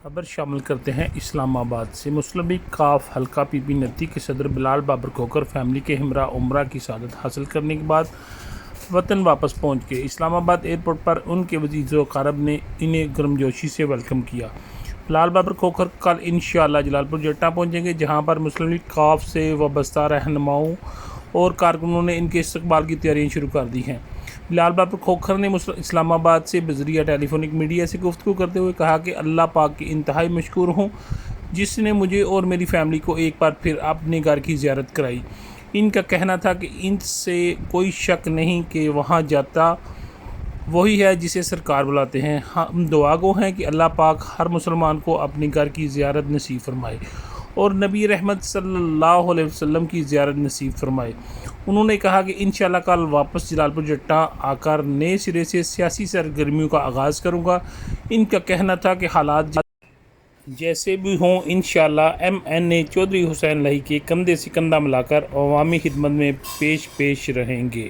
خبر شامل کرتے ہیں اسلام آباد سے۔ مسلم لیگ کاف حلقہ پی پی نتی کے صدر بلال بابر کھوکھر فیملی کے ہمراہ عمرہ کی سعادت حاصل کرنے کے بعد وطن واپس پہنچ گئے۔ اسلام آباد ایئرپورٹ پر ان کے عزیز و اقارب نے انہیں گرمجوشی سے ویلکم کیا۔ بلال بابر کھوکھر کل انشاءاللہ جلال پور جٹا پہنچیں گے، جہاں پر مسلم لیگ کاف سے وابستہ رہنماؤں اور کارکنوں نے ان کے استقبال کی تیاریاں شروع کر دی ہیں۔ بلال بابر کھوکھر نے اسلام آباد سے بذریعہ ٹیلی فونک میڈیا سے گفتگو کرتے ہوئے کہا کہ اللہ پاک کی انتہائی مشکور ہوں جس نے مجھے اور میری فیملی کو ایک بار پھر اپنے گھر کی زیارت کرائی۔ ان کا کہنا تھا کہ ان سے کوئی شک نہیں کہ وہاں جاتا وہی ہے جسے سرکار بلاتے ہیں۔ ہم دعا گو ہیں کہ اللہ پاک ہر مسلمان کو اپنے گھر کی زیارت نصیب فرمائے اور نبی رحمت صلی اللہ علیہ وسلم کی زیارت نصیب فرمائے۔ انہوں نے کہا کہ انشاءاللہ کل واپس جلال پور جٹا آ کر نئے سرے سے سیاسی سرگرمیوں کا آغاز کروں گا۔ ان کا کہنا تھا کہ حالات جیسے بھی ہوں انشاءاللہ ایم این اے چودھری حسین لاہی کے کندھے سے کندھا ملا کر عوامی خدمت میں پیش رہیں گے۔